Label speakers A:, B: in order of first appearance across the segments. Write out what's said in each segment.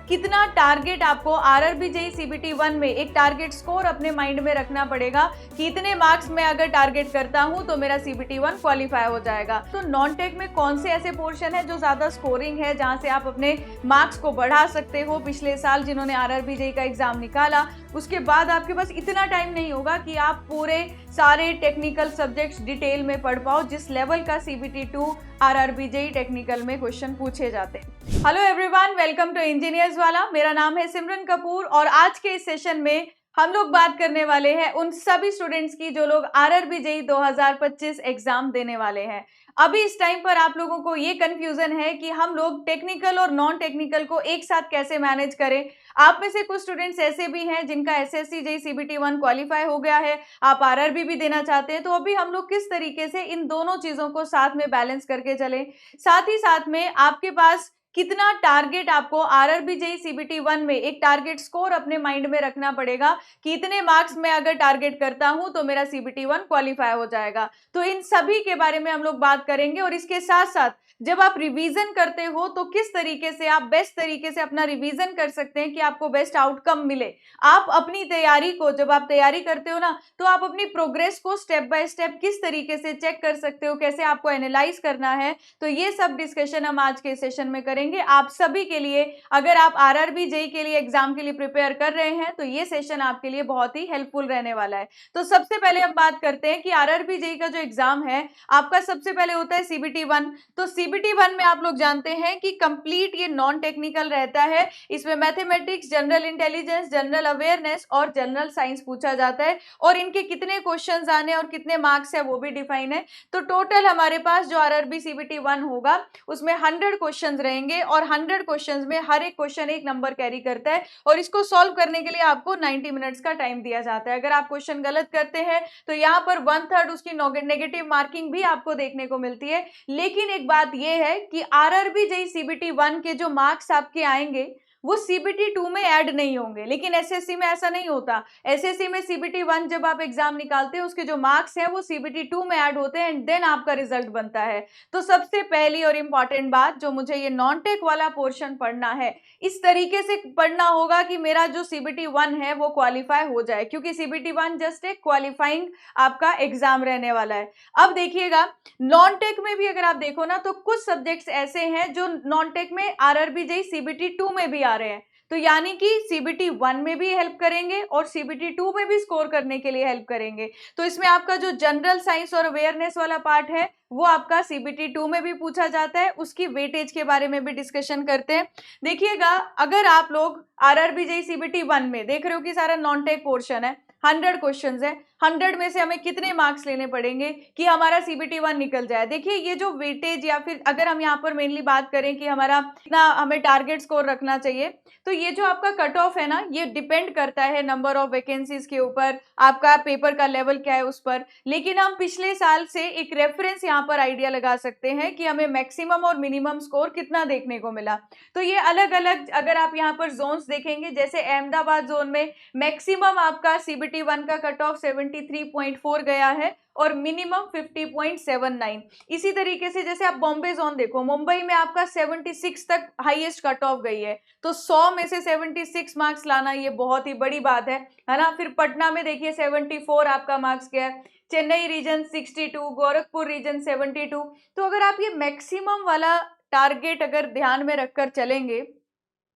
A: कितना टारगेट आपको RRB JEE CBT 1 में एक टारगेट स्कोर अपने माइंड में रखना पड़ेगा कि इतने मार्क्स मैं अगर टारगेट करता हूं तो मेरा सीबीटी 1 क्वालिफाई हो जाएगा। तो नॉन टेक में कौन से ऐसे पोर्शन है जो ज्यादा स्कोरिंग है, जहां से आप अपने मार्क्स को बढ़ा सकते हो। पिछले साल जिन्होंने आरआरबी जेईई का एग्जाम निकाला, उसके बाद आपके पास इतना टाइम नहीं होगा कि आप पूरे सारे टेक्निकल सब्जेक्ट्स डिटेल में पढ़ पाओ, जिस लेवल का सीबीटी 2 आरआरबी जेईई टेक्निकल में क्वेश्चन पूछे जाते हैं। Hello everyone, welcome to engineers वाला। मेरा नाम है सिमरन कपूर और आज के इस सेशन में हम लोग बात करने वाले हैं उन सभी स्टूडेंट्स की जो लोग आरआरबी जेईई 2025 एग्जाम देने वाले हैं। अभी इस टाइम पर आप लोगों को ये कंफ्यूजन है कि हम लोग टेक्निकल और नॉन टेक्निकल को एक साथ कैसे मैनेज करें। आप में से कुछ स्टूडेंट्स ऐसे भी हैं जिनका एसएससी जेईई सीबीटी 1 क्वालिफाई हो गया है, आप आरआरबी भी देना चाहते हैं। तो अभी हम लोग किस तरीके से इन दोनों चीजों को साथ में बैलेंस करके चलें, साथ ही साथ में आपके पास कितना टारगेट आपको आरआरबी जेईई सीबीटी 1 में एक टारगेट स्कोर अपने माइंड में रखना पड़ेगा कि इतने मार्क्स मैं अगर टारगेट करता हूं तो मेरा सीबीटी 1 क्वालिफाई हो जाएगा। तो इन सभी के बारे में हम लोग बात करेंगे और इसके साथ साथ जब आप रिवीजन करते हो तो किस तरीके से आप बेस्ट तरीके से अपना रिवीजन कर सकते हैं कि आपको बेस्ट आउटकम मिले। आप अपनी तैयारी को, जब आप तैयारी करते हो ना, तो आप अपनी प्रोग्रेस को स्टेप बाय स्टेप किस तरीके से चेक कर सकते हो, कैसे आपको एनालाइज करना है। तो ये सब डिस्कशन हम आज के सेशन में करेंगे आप सभी के लिए। अगर आप आरआरबी जेईई के लिए एग्जाम के लिए प्रिपेयर कर रहे हैं तो ये सेशन आपके लिए बहुत ही हेल्पफुल रहने वाला है। तो सबसे पहले हम बात करते हैं कि आरआरबी जेईई का जो एग्जाम है आपका सबसे पहले होता है सीबीटी 1। तो सीबीटी 1 में आप लोग जानते हैं कि कंप्लीट ये नॉन टेक्निकल रहता है। इसमें mathematics, general intelligence, general awareness और जनरल साइंस पूछा जाता है और इनके कितने क्वेश्चंस आने और कितने मार्क्स है वो भी डिफाइन है। तो टोटल हमारे पास जो आरआरबी सीबीटी 1 होगा उसमें 100 क्वेश्चंस रहेंगे और 100 क्वेश्चंस में हर एक क्वेश्चन एक नंबर कैरी करता है और इसको सॉल्व करने के लिए आपको 90 मिनट्स का टाइम दिया जाता है। अगर आप क्वेश्चन गलत करते हैं तो यहाँ पर 1/3 उसकी नेगेटिव मार्किंग भी आपको देखने को मिलती है। लेकिन एक बात यह है कि आरआरबी जेईई सीबीटी 1 के जो मार्क्स आपके आएंगे वो सीबीटी 2 में ऐड नहीं होंगे, लेकिन एसएससी में ऐसा नहीं होता। एसएससी में सीबीटी 1 जब आप एग्जाम निकालते हैं उसके जो मार्क्स हैं वो सीबीटी 2 में ऐड होते हैं एंड देन आपका रिजल्ट बनता है। तो सबसे पहली और इंपॉर्टेंट बात, जो मुझे ये नॉन टेक वाला पोर्शन पढ़ना है इस तरीके से पढ़ना होगा कि मेरा जो सीबीटी 1 है वो क्वालिफाई हो जाए, क्योंकि सीबीटी 1 जस्ट एक क्वालिफाइंग आपका एग्जाम रहने वाला है। अब देखिएगा, नॉन टेक में भी अगर आप देखो ना तो कुछ सब्जेक्ट्स ऐसे हैं जो नॉन टेक में आरआरबी जेईई सीबीटी 2 में भी आ रहे हैं। तो यानी कि सीबीटी 1 में भी हेल्प करेंगे और सीबीटी 2 में भी स्कोर करने के लिए हेल्प करेंगे। तो इसमें आपका जो जनरल साइंस और अवेयरनेस वाला पार्ट है वो आपका सीबीटी 2 में भी पूछा जाता है। उसकी वेटेज के बारे में भी डिस्कशन करते हैं। देखिएगा, अगर आप लोग आरआरबी जेईई सीबीटी 1 में देख रहे हो कि सारा नॉन टेक पोर्शन है, 100 क्वेश्चंस है, 100 में से हमें कितने मार्क्स लेने पड़ेंगे कि हमारा सीबीटी 1 निकल जाए। देखिए, ये जो वेटेज या फिर अगर हम यहाँ पर मेनली बात करें कि हमारा कितना हमें टारगेट स्कोर रखना चाहिए, तो ये जो आपका कट ऑफ है ना, ये डिपेंड करता है नंबर ऑफ वैकेंसीज के ऊपर, आपका पेपर का लेवल क्या है उस पर। लेकिन हम पिछले साल से एक रेफरेंस यहाँ पर आइडिया लगा सकते हैं कि हमें मैक्सिमम और मिनिमम स्कोर कितना देखने को मिला। तो ये अलग अलग, अगर आप यहाँ पर जोन्स देखेंगे, जैसे अहमदाबाद जोन में मैक्सिमम आपका सीबीटी 1 का कट ऑफ 73.4 गया है और मिनिमम 50.79। इसी तरीके से जैसे आप बॉम्बे जोन देखो, मुंबई में आपका 76 तक हाईएस्ट कट ऑफ गई है। तो 100 में से 76 मार्क्स लाना ये बहुत ही बड़ी बात है ना। फिर पटना में देखिए 74 आपका मार्क्स गया है, चेन्नई रीजन 62, गोरखपुर रीजन 72। तो अगर आप ये मैक्सिमम वाला टारगेट अगर ध्यान में रखकर चलेंगे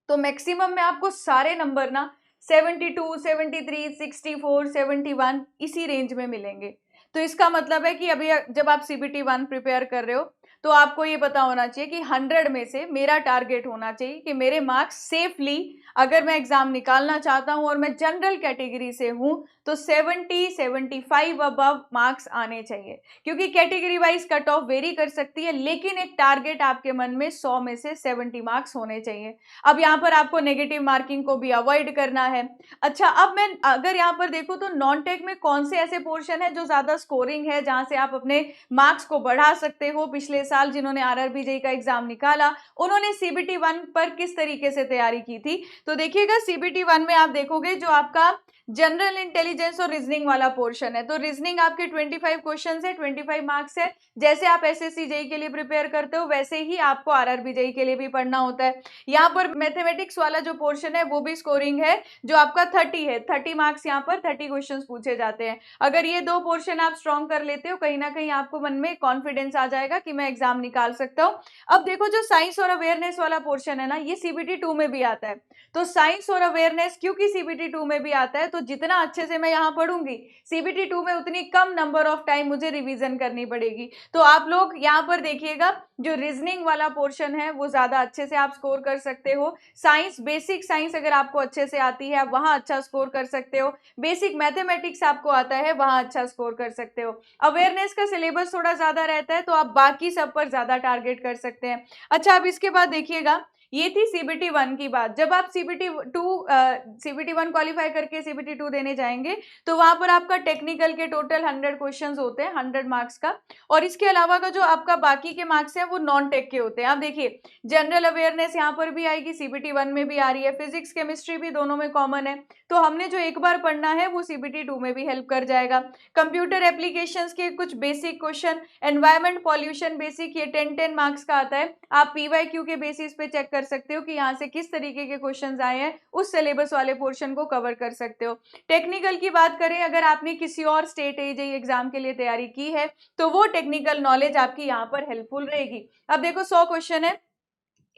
A: तो मैक्सिमम में आपको सारे नंबर ना 72, 73, 64, 71 इसी रेंज में मिलेंगे। तो इसका मतलब है कि अभी जब आप सीबीटी 1 प्रिपेयर कर रहे हो तो आपको ये पता होना चाहिए कि 100 में से मेरा टारगेट होना चाहिए कि मेरे मार्क्स सेफली, अगर मैं एग्जाम निकालना चाहता हूं और मैं जनरल कैटेगरी से हूं तो 70, 75 अबव मार्क्स आने चाहिए। क्योंकि category wise cut off very कर सकती है, लेकिन एक टारगेट आपके मन में 100 में से 70 मार्क्स होने चाहिए। अब यहाँ पर आपको नेगेटिव मार्किंग को भी अवॉइड करना है। अच्छा, अब मैं अगर यहाँ पर देखूं तो नॉन टेक में कौन से ऐसे पोर्शन है जो ज्यादा स्कोरिंग है, जहां से आप अपने मार्क्स को बढ़ा सकते हो। पिछले साल जिन्होंने आरआरबी जेईई का एग्जाम निकाला, उन्होंने सीबीटी 1 पर किस तरीके से तैयारी की थी। तो देखिएगा सीबीटी 1 में आप देखोगे जो आपका जनरल इंटेलिजेंस और रीजनिंग वाला पोर्शन है, तो रीजनिंग आपके 25 क्वेश्चन है, 25 मार्क्स है। जैसे आप एसएससी जेईई के लिए प्रिपेयर करते हो वैसे ही आपको आरआरबी जेईई के लिए भी पढ़ना होता है। यहाँ पर मैथमेटिक्स वाला जो पोर्शन है वो भी स्कोरिंग है, जो आपका 30 है, 30 मार्क्स यहाँ पर 30 क्वेश्चन पूछे जाते हैं। अगर ये दो पोर्शन आप स्ट्रॉन्ग कर लेते हो, कहीं ना कहीं आपको मन में कॉन्फिडेंस आ जाएगा कि मैं एग्जाम निकाल सकता हूँ। अब देखो जो साइंस और अवेयरनेस वाला पोर्शन है ना, ये सीबीटी 2 में भी आता है। तो साइंस और अवेयरनेस क्योंकि सीबीटी 2 में भी आता है, तो जितना अच्छे से मैं यहाँ पढ़ूंगी सीबीटी 2 में उतनी कम नंबर ऑफ टाइम मुझे रिवीजन करनी पड़ेगी। तो आप लोग यहाँ पर देखिएगा जो रीजनिंग वाला पोर्शन है वो ज्यादा अच्छे से आप स्कोर कर सकते हो। साइंस, बेसिक साइंस अगर आपको अच्छे से आती है आप वहां अच्छा स्कोर कर सकते हो। बेसिक मैथमेटिक्स आपको आता है वहां अच्छा स्कोर कर सकते हो। अवेयरनेस का सिलेबस थोड़ा ज्यादा रहता है तो आप बाकी सब पर ज्यादा टारगेट कर सकते हैं। अच्छा, अब इसके बाद देखिएगा, ये थी सीबीटी 1 की बात। जब आप सीबीटी 1 क्वालिफाई करके सीबीटी 2 देने जाएंगे तो वहां पर आपका टेक्निकल के टोटल 100 क्वेश्चंस होते हैं, 100 मार्क्स का। और इसके अलावा का जो आपका बाकी के मार्क्स हैं वो नॉन टेक के होते हैं। आप देखिए जनरल अवेयरनेस यहाँ पर भी आएगी, सीबीटी 1 में भी आ रही है, फिजिक्स केमिस्ट्री भी दोनों में कॉमन है। तो हमने जो एक बार पढ़ना है वो सीबीटी 2 में भी हेल्प कर जाएगा। कंप्यूटर एप्लीकेशंस के कुछ basic question, environment pollution basic, ये 10 मार्क्स का आता है। आप पीवाईक्यू के बेसिस पे चेक कर सकते हो कि यहाँ से किस तरीके के क्वेश्चंस आए हैं, उस सिलेबस वाले पोर्शन को कवर कर सकते हो। टेक्निकल की बात करें, अगर आपने किसी और स्टेट जेईई एग्जाम के लिए तैयारी की है तो वो टेक्निकल नॉलेज आपकी यहाँ पर हेल्पफुल रहेगी। अब देखो 100 क्वेश्चन है,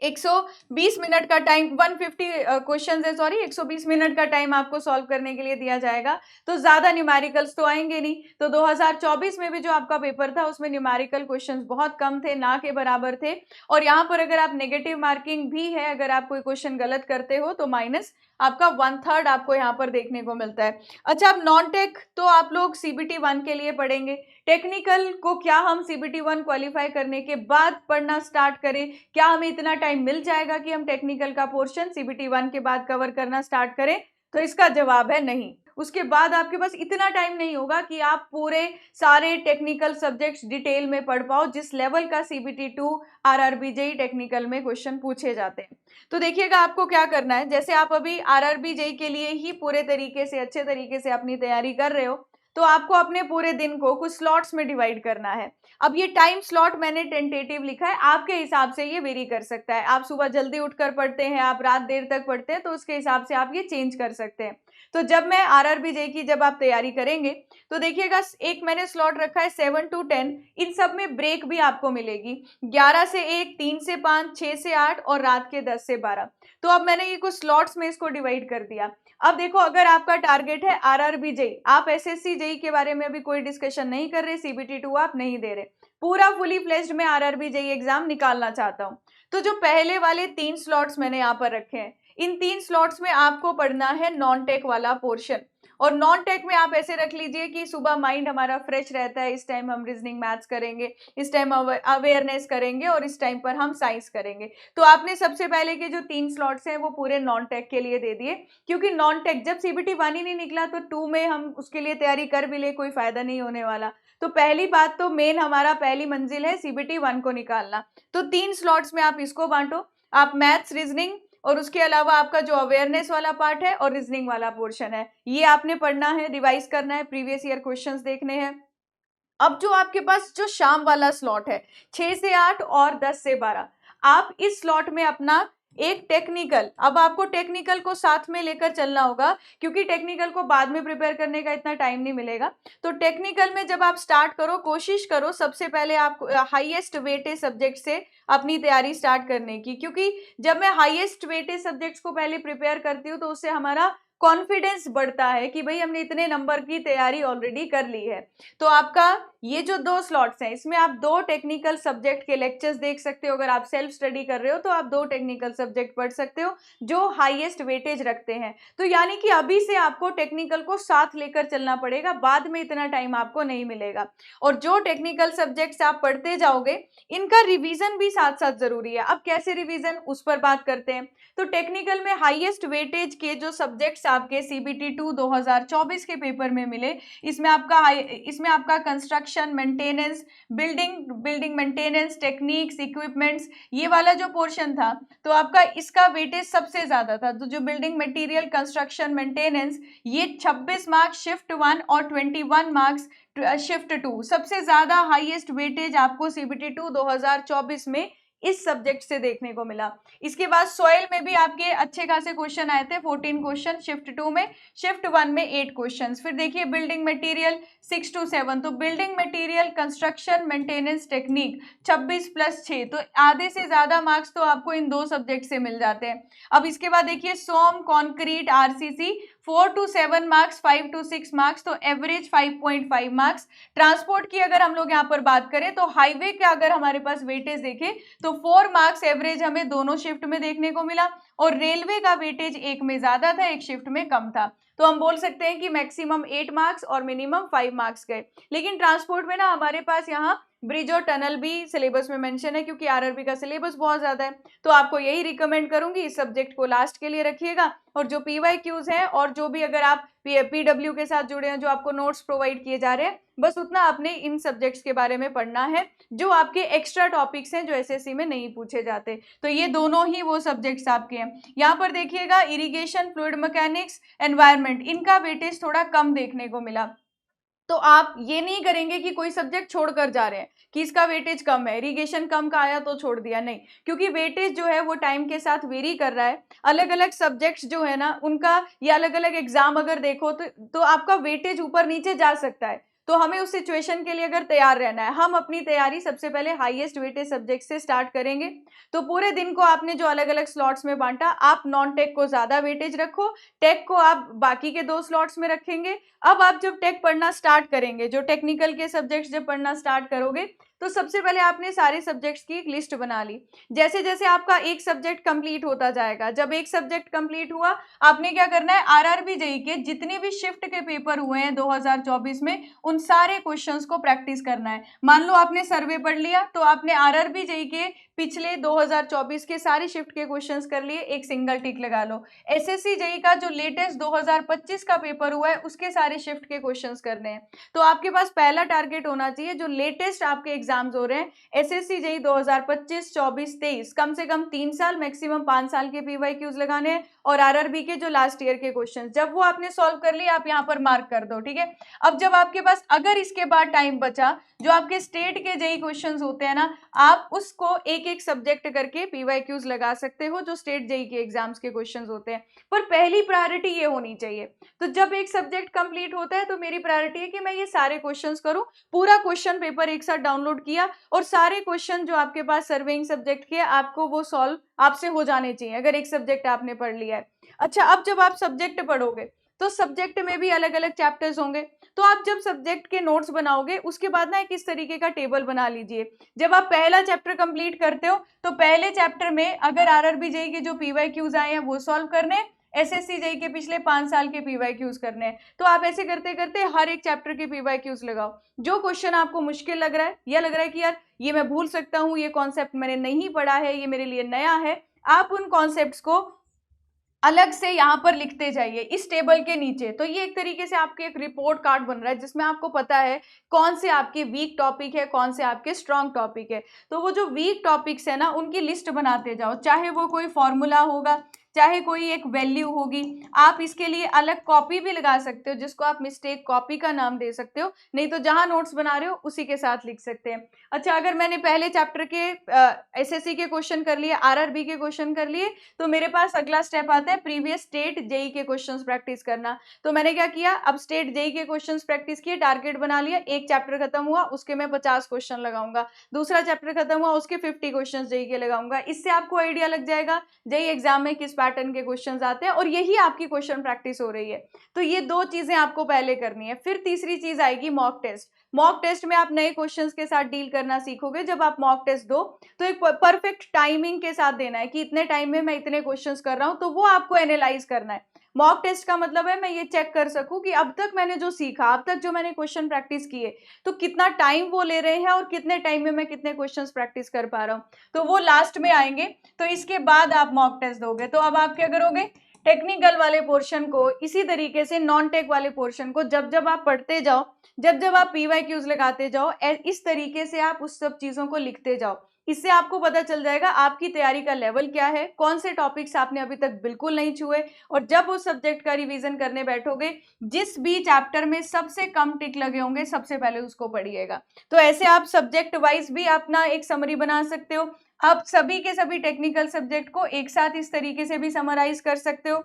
A: 120 मिनट का टाइम, 150 क्वेश्चन है, सॉरी 120 मिनट का टाइम आपको सॉल्व करने के लिए दिया जाएगा। तो ज्यादा न्यूमेरिकल्स तो आएंगे नहीं। तो 2024 में भी जो आपका पेपर था उसमें न्यूमेरिकल क्वेश्चंस बहुत कम थे, ना के बराबर थे। और यहाँ पर अगर आप नेगेटिव मार्किंग भी है, अगर आप कोई क्वेश्चन गलत करते हो तो माइनस आपका 1/3 आपको यहाँ पर देखने को मिलता है। अच्छा, अब नॉन टेक तो आप लोग सीबीटी 1 के लिए पढ़ेंगे। टेक्निकल को क्या हम सीबीटी 1 क्वालिफाई करने के बाद पढ़ना स्टार्ट करें? क्या हमें इतना टाइम मिल जाएगा कि हम टेक्निकल का पोर्शन सीबीटी 1 के बाद कवर करना स्टार्ट करें? तो इसका जवाब है नहीं। उसके बाद आपके पास इतना टाइम नहीं होगा कि आप पूरे सारे टेक्निकल सब्जेक्ट्स डिटेल में पढ़ पाओ, जिस लेवल का सीबीटी 2 आरआरबी जेईई टेक्निकल में क्वेश्चन पूछे जाते हैं। तो देखिएगा आपको क्या करना है, जैसे आप अभी आरआरबी जेईई के लिए ही पूरे तरीके से अच्छे तरीके से अपनी तैयारी कर रहे हो, तो आपको अपने पूरे दिन को कुछ स्लॉट्स में डिवाइड करना है। अब ये टाइम स्लॉट मैंने टेंटेटिव लिखा है, आपके हिसाब से ये वेरी कर सकता है। आप सुबह जल्दी उठकर पढ़ते हैं, आप रात देर तक पढ़ते हैं, तो उसके हिसाब से आप ये चेंज कर सकते हैं। तो जब मैं आरआरबी जेईई की जब आप तैयारी करेंगे तो देखिएगा एक मैंने स्लॉट रखा है 7 to 10, इन सब में ब्रेक भी आपको मिलेगी, 11 से 1, 3 से 5, 6 से 8 और रात के 10 से 12। तो अब मैंने ये कुछ स्लॉट्स में इसको डिवाइड कर दिया। अब देखो, अगर आपका टारगेट है आरआरबी जेईई, आप एसएससी जेईई के बारे में अभी कोई डिस्कशन नहीं कर रहे, सीबीटी 2 आप नहीं दे रहे, पूरा फुली फ्लेज्ड में आरआरबी जेईई एग्जाम निकालना चाहता हूं, तो जो पहले वाले 3 स्लॉट्स मैंने यहाँ पर रखे हैं, इन 3 स्लॉट्स में आपको पढ़ना है नॉन टेक वाला पोर्शन। और नॉन टेक में आप ऐसे रख लीजिए कि सुबह माइंड हमारा फ्रेश रहता है, इस टाइम हम रीजनिंग मैथ्स करेंगे, इस टाइम अवेयरनेस करेंगे और इस टाइम पर हम साइंस करेंगे। तो आपने सबसे पहले के जो 3 स्लॉट्स हैं वो पूरे नॉन टेक के लिए दे दिए, क्योंकि नॉन टेक जब सीबीटी 1 ही नहीं निकला तो 2 में हम उसके लिए तैयारी कर भी ले, कोई फायदा नहीं होने वाला। तो पहली बात तो मेन हमारा पहली मंजिल है सीबीटी 1 को निकालना। तो 3 स्लॉट्स में आप इसको बांटो, आप मैथ्स, रीजनिंग और उसके अलावा आपका जो अवेयरनेस वाला पार्ट है और रीजनिंग वाला पोर्शन है, ये आपने पढ़ना है, रिवाइज करना है, प्रीवियस ईयर क्वेश्चंस देखने हैं। अब जो आपके पास जो शाम वाला स्लॉट है 6 से 8 और 10 से 12, आप इस स्लॉट में अपना एक टेक्निकल, अब आपको टेक्निकल को साथ में लेकर चलना होगा, क्योंकि टेक्निकल को बाद में प्रिपेयर करने का इतना टाइम नहीं मिलेगा। तो टेक्निकल में जब आप स्टार्ट करो, कोशिश करो सबसे पहले आप हाईएस्ट वेटेज सब्जेक्ट से अपनी तैयारी स्टार्ट करने की, क्योंकि जब मैं हाईएस्ट वेटेज सब्जेक्ट्स को पहले प्रिपेयर करती हूँ तो उससे हमारा कॉन्फिडेंस बढ़ता है कि भाई हमने इतने नंबर की तैयारी ऑलरेडी कर ली है। तो आपका ये जो 2 स्लॉट्स हैं, इसमें आप 2 टेक्निकल सब्जेक्ट के लेक्चर्स देख सकते हो। अगर आप सेल्फ स्टडी कर रहे हो तो आप 2 टेक्निकल सब्जेक्ट पढ़ सकते हो जो हाईएस्ट वेटेज रखते हैं। तो यानी कि अभी से आपको टेक्निकल को साथ लेकर चलना पड़ेगा, बाद में इतना टाइम आपको नहीं मिलेगा। और जो टेक्निकल सब्जेक्ट्स आप पढ़ते जाओगे, इनका रिवीजन भी साथ साथ जरूरी है। अब कैसे रिवीजन, उस पर बात करते हैं। तो टेक्निकल में हाईएस्ट वेटेज के जो सब्जेक्ट्स आपके CBT 2 2024 के पेपर में मिले, इसमें आपका construction, maintenance, building maintenance, techniques, equipments, ये वाला जो पोर्शन था तो आपका इसका वेटेज सबसे ज्यादा था। तो जो बिल्डिंग मटेरियल, कंस्ट्रक्शन, मेंटेनेंस, ये 26 मार्क्स शिफ्ट 1 और 21 मार्क्स शिफ्ट 2, सबसे ज्यादा हाईएस्ट वेटेज आपको CBT 2 2024 में इस सब्जेक्ट से देखने को मिला। इसके बाद सॉइल में भी आपके अच्छे खासे क्वेश्चन आए थे, 14 क्वेश्चन शिफ्ट 2 में, शिफ्ट 1 में 8 क्वेश्चन। फिर देखिए बिल्डिंग मटेरियल 6 to 7, तो building material, construction, maintenance, technique 26 + 6, तो आधे से ज्यादा मार्क्स तो आपको इन दो सब्जेक्ट से मिल जाते हैं। अब इसके बाद देखिए सोम, concrete, RCC 4 to 7 marks, 5 to 6 marks, तो एवरेज 5.5 मार्क्स। ट्रांसपोर्ट की अगर हम लोग यहाँ पर बात करें तो हाईवे का अगर हमारे पास वेटेज देखें तो 4 मार्क्स एवरेज हमें दोनों शिफ्ट में देखने को मिला, और रेलवे का वेटेज एक में ज्यादा था, एक शिफ्ट में कम था। तो हम बोल सकते हैं कि मैक्सिमम 8 मार्क्स और मिनिमम 5 मार्क्स गए। लेकिन ट्रांसपोर्ट में ना हमारे पास यहाँ ब्रिज और टनल भी सिलेबस में मेंशन है, क्योंकि आरआरबी का सिलेबस बहुत ज्यादा है। तो आपको यही रिकमेंड करूंगी, इस सब्जेक्ट को लास्ट के लिए रखिएगा, और जो PYQs है और जो भी अगर आप PW के साथ जुड़े हैं, जो आपको नोट्स प्रोवाइड किए जा रहे हैं, बस उतना आपने इन सब्जेक्ट्स के बारे में पढ़ना है जो आपके एक्स्ट्रा टॉपिक्स हैं, जो SSC में नहीं पूछे जाते। तो ये दोनों ही वो सब्जेक्ट्स आपके हैं। यहाँ पर देखिएगा इरिगेशन, फ्लूइड मैकेनिक्स, एनवायरमेंट, इनका वेटेज थोड़ा कम देखने को मिला। तो आप ये नहीं करेंगे कि कोई सब्जेक्ट छोड़कर जा रहे हैं कि इसका वेटेज कम है, इरिगेशन कम का आया तो छोड़ दिया, नहीं, क्योंकि वेटेज जो है वो टाइम के साथ वेरी कर रहा है। अलग अलग सब्जेक्ट्स जो है ना उनका, या अलग अलग एग्जाम अगर देखो तो आपका वेटेज ऊपर नीचे जा सकता है। तो हमें उस सिचुएशन के लिए अगर तैयार रहना है, हम अपनी तैयारी सबसे पहले हाईएस्ट वेटेज सब्जेक्ट से स्टार्ट करेंगे। तो पूरे दिन को आपने जो अलग अलग स्लॉट्स में बांटा, आप नॉन टेक को ज्यादा वेटेज रखो, टेक को आप बाकी के 2 स्लॉट्स में रखेंगे। अब आप जब टेक पढ़ना स्टार्ट करेंगे, जो टेक्निकल के सब्जेक्ट्स जब पढ़ना स्टार्ट करोगे, तो सबसे पहले आपने सारे सब्जेक्ट्स की एक लिस्ट बना ली। जैसे जैसे आपका एक सब्जेक्ट कंप्लीट होता जाएगा, जब एक सब्जेक्ट कंप्लीट हुआ, आपने क्या करना है, आरआरबी जेईई के जितने भी शिफ्ट के पेपर हुए हैं 2024 में, उन सारे क्वेश्चंस को प्रैक्टिस करना है। मान लो आपने सर्वे पढ़ लिया, तो आपने आरआरबी जेईई के पिछले 2024 के सारे शिफ्ट के क्वेश्चंस कर लिए, एक सिंगल टिक लगा लो। एसएससी जेईई का जो लेटेस्ट 2025 का पेपर हुआ है, उसके सारे शिफ्ट के क्वेश्चंस करने हैं। तो आपके पास पहला टारगेट होना चाहिए, जो लेटेस्ट आपके एग्जाम्स हो रहे हैं, एसएससी जेईई 2025, 24, 23, कम से कम 3 साल, मैक्सिमम 5 साल के PYQs लगाने हैं, और आरआरबी के जो लास्ट ईयर के क्वेश्चन, जब वो आपने सॉल्व कर लिए, आप यहाँ पर मार्क कर दो, ठीक है। अब जब आपके पास अगर इसके बाद टाइम बचा, जो आपके स्टेट के जेईई क्वेश्चंस होते हैं ना, आप उसको एक एक सब्जेक्ट करके PYQs लगा सकते हो, जो स्टेट जेईई के एग्जाम्स के क्वेश्चंस होते हैं। पर पहली प्रायोरिटी ये होनी चाहिए, तो जब एक सब्जेक्ट कंप्लीट होता है तो मेरी प्रायोरिटी है कि मैं ये सारे क्वेश्चंस करूं। पूरा क्वेश्चन पेपर एक साथ डाउनलोड किया, और सारे क्वेश्चन जो आपके पास सर्वेइंग सब्जेक्ट के, आपको वो सॉल्व आपसे हो जाने चाहिए, अगर एक सब्जेक्ट आपने पढ़ लिया है। अच्छा, अब जब आप सब्जेक्ट पढ़ोगे तो सब्जेक्ट में भी अलग अलग चैप्टर्स होंगे, तो आप जब सब्जेक्ट के नोट्स बनाओगे, उसके बाद ना एक इस तरीके का टेबल बना लीजिए। जब आप पहला चैप्टर कंप्लीट करते हो, तो पहले चैप्टर में अगर आरआरबी जेईई के जो PYQs आए हैं वो सॉल्व करने, एसएससी जेईई के पिछले 5 साल के PYQs करने हैं। तो आप ऐसे करते करते हर एक चैप्टर के PYQs लगाओ। जो क्वेश्चन आपको मुश्किल लग रहा है, या लग रहा है कि यार ये मैं भूल सकता हूँ, ये कॉन्सेप्ट मैंने नहीं पढ़ा है, ये मेरे लिए नया है, आप उन कॉन्सेप्ट्स को अलग से यहाँ पर लिखते जाइए इस टेबल के नीचे। तो ये एक तरीके से आपके एक रिपोर्ट कार्ड बन रहा है, जिसमें आपको पता है कौन से आपके वीक टॉपिक है, कौन से आपके स्ट्रॉन्ग टॉपिक है। तो वो जो वीक टॉपिक्स है ना, उनकी लिस्ट बनाते जाओ, चाहे वो कोई फॉर्मूला होगा, चाहे कोई एक वैल्यू होगी। आप इसके लिए अलग कॉपी भी लगा सकते हो, जिसको आप मिस्टेक कॉपी का नाम दे सकते हो, नहीं तो जहां नोट्स बना रहे हो उसी के साथ लिख सकते हैं। अच्छा, अगर मैंने पहले चैप्टर के एसएससी के क्वेश्चन कर लिए, आरआरबी के क्वेश्चन कर लिए, तो मेरे पास अगला स्टेप आता है प्रीवियस स्टेट जेईई के क्वेश्चंस प्रैक्टिस करना। तो मैंने क्या किया, अब स्टेट जेईई के क्वेश्चंस प्रैक्टिस किए, टारगेट बना लिया, एक चैप्टर खत्म हुआ उसके मैं 50 क्वेश्चन लगाऊंगा, दूसरा चैप्टर खत्म हुआ उसके 50 क्वेश्चन जेईई के लगाऊंगा। इससे आपको आइडिया लग जाएगा जेईई एग्जाम में किस पैटर्न के क्वेश्चंस आते हैं, और यही आपकी क्वेश्चन प्रैक्टिस हो रही है। तो ये 2 चीजें आपको पहले करनी है। फिर तीसरी चीज आएगी मॉक टेस्ट। मॉक टेस्ट में आप नए क्वेश्चंस के साथ डील करना सीखोगे। जब आप मॉक टेस्ट दो तो एक परफेक्ट टाइमिंग के साथ देना है कि इतने टाइम में मैं इतने क्वेश्चंस कर रहा हूं, तो वो आपको एनालाइज करना है। मॉक टेस्ट का मतलब है मैं ये चेक कर सकूं कि अब तक मैंने जो सीखा, अब तक जो मैंने क्वेश्चन प्रैक्टिस किए, तो कितना टाइम वो ले रहे हैं और कितने टाइम में मैं कितने क्वेश्चंस प्रैक्टिस कर पा रहा हूं। तो वो लास्ट में आएंगे, तो इसके बाद आप मॉक टेस्ट दोगे। तो अब आप क्या करोगे, टेक्निकल वाले पोर्शन को इसी तरीके से नॉन टेक वाले पोर्शन को जब जब आप पढ़ते जाओ, जब जब आप PYQs लगाते जाओ, इस तरीके से आप उस सब चीजों को लिखते जाओ। इससे आपको पता चल जाएगा आपकी तैयारी का लेवल क्या है, कौन से टॉपिक्स आपने अभी तक बिल्कुल नहीं छुए, और जब उस सब्जेक्ट का रिवीजन करने बैठोगे, जिस भी चैप्टर में सबसे कम टिक लगे होंगे सबसे पहले उसको पढ़िएगा। तो ऐसे आप सब्जेक्ट वाइज भी अपना एक समरी बना सकते हो। आप सभी के सभी टेक्निकल सब्जेक्ट को एक साथ इस तरीके से भी समराइज कर सकते हो।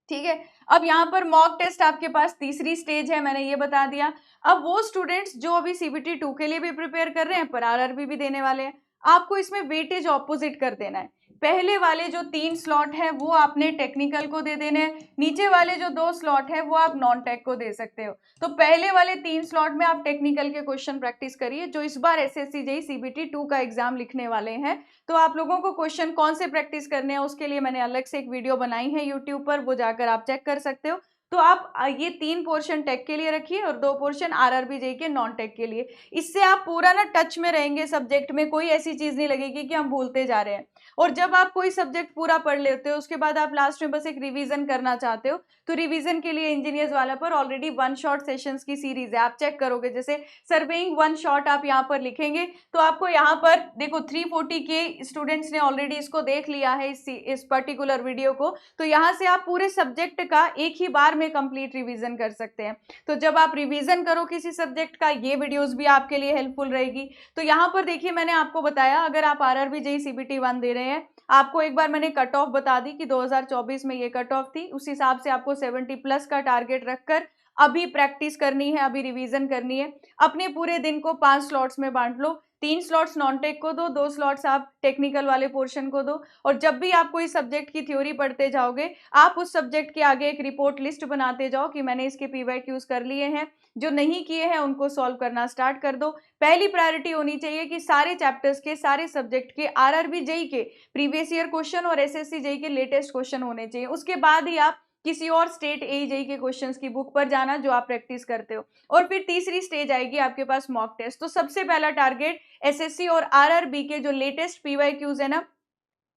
A: ठीक है, अब यहाँ पर मॉक टेस्ट आपके पास तीसरी स्टेज है, मैंने ये बता दिया। अब वो स्टूडेंट्स जो अभी CBT 2 के लिए भी प्रिपेयर कर रहे हैं पर RRB भी देने वाले हैं, आपको इसमें वेटेज ऑपोजिट कर देना है। पहले वाले जो 3 स्लॉट है वो आपने टेक्निकल को दे देने हैं, नीचे वाले जो 2 स्लॉट है वो आप नॉन टेक को दे सकते हो। तो पहले वाले 3 स्लॉट में आप टेक्निकल के क्वेश्चन प्रैक्टिस करिए, जो इस बार SSC JEE CBT 2 का एग्जाम लिखने वाले हैं। तो आप लोगों को क्वेश्चन कौन से प्रैक्टिस करने हैं उसके लिए मैंने अलग से एक वीडियो बनाई है यूट्यूब पर, वो जाकर आप चेक कर सकते हो। तो आप ये 3 पोर्शन टेक के लिए रखिए और 2 पोर्शन RRB JEE के नॉन टेक के लिए। इससे आप पूरा ना टच में रहेंगे सब्जेक्ट में, कोई ऐसी चीज नहीं लगेगी कि हम भूलते जा रहे हैं। और जब आप कोई सब्जेक्ट पूरा पढ़ लेते हो उसके बाद आप लास्ट में बस एक रिवीजन करना चाहते हो, तो रिवीजन के लिए इंजीनियर्स वाला पर ऑलरेडी 1 शॉट सेशंस की सीरीज है, आप चेक करोगे। जैसे सर्वेइंग 1 शॉट आप यहाँ पर लिखेंगे तो आपको यहाँ पर देखो 340 के स्टूडेंट्स ने ऑलरेडी इसको देख लिया है, इस पर्टिकुलर वीडियो को। तो यहाँ से आप पूरे सब्जेक्ट का एक ही बार में कंप्लीट रिवीजन कर सकते हैं। तो जब आप रिवीजन करो किसी सब्जेक्ट का, ये वीडियोस भी आपके लिए हेल्पफुल रहेगी। तो यहाँ पर देखिए मैंने आपको बताया, अगर आप RRB JEE CBT 1 दे रहे हैं, आपको एक बार मैंने कट ऑफ बता दी कि 2024 में ये कट ऑफ थी, उस हिसाब से आपको 70 प्लस का टारगेट रखकर अभी प्रैक्टिस करनी है, अभी रिवीजन करनी है। अपने पूरे दिन को 5 स्लॉट्स में बांट लो, 3 स्लॉट्स नॉन टेक को दो, 2 स्लॉट्स आप टेक्निकल वाले पोर्शन को दो। और जब भी आप कोई सब्जेक्ट की थ्योरी पढ़ते जाओगे, आप उस सब्जेक्ट के आगे एक रिपोर्ट लिस्ट बनाते जाओ कि मैंने इसके PYQs कर लिए हैं, जो नहीं किए हैं उनको सॉल्व करना स्टार्ट कर दो। पहली प्रायोरिटी होनी चाहिए कि सारे चैप्टर्स के, सारे सब्जेक्ट के RRB JEE के प्रीवियस ईयर क्वेश्चन और SSC JEE के लेटेस्ट क्वेश्चन होने चाहिए। उसके बाद ही आप किसी और स्टेट AE JEE के क्वेश्चंस की बुक पर जाना जो आप प्रैक्टिस करते हो। और फिर तीसरी स्टेज आएगी आपके पास मॉक टेस्ट। तो सबसे पहला टारगेट SSC और RRB के जो लेटेस्ट PYQs है ना,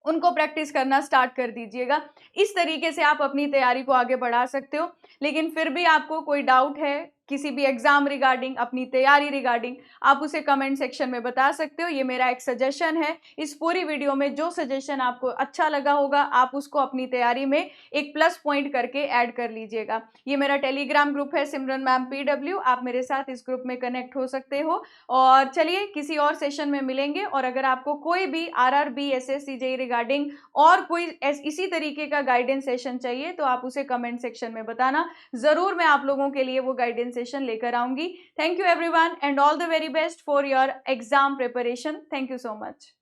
A: उनको प्रैक्टिस करना स्टार्ट कर दीजिएगा। इस तरीके से आप अपनी तैयारी को आगे बढ़ा सकते हो। लेकिन फिर भी आपको कोई डाउट है किसी भी एग्जाम रिगार्डिंग, अपनी तैयारी रिगार्डिंग, आप उसे कमेंट सेक्शन में बता सकते हो। ये मेरा एक सजेशन है। इस पूरी वीडियो में जो सजेशन आपको अच्छा लगा होगा आप उसको अपनी तैयारी में एक प्लस पॉइंट करके ऐड कर लीजिएगा। ये मेरा टेलीग्राम ग्रुप है सिमरन मैम PW, आप मेरे साथ इस ग्रुप में कनेक्ट हो सकते हो। और चलिए किसी और सेशन में मिलेंगे। और अगर आपको कोई भी RRB SSC JEE रिगार्डिंग और कोई इसी तरीके का गाइडेंस सेशन चाहिए तो आप उसे कमेंट सेक्शन में बताना, जरूर मैं आप लोगों के लिए वो गाइडेंस सेशन लेकर आऊंगी। Thank you everyone and all the very best for your exam preparation. Thank you so much.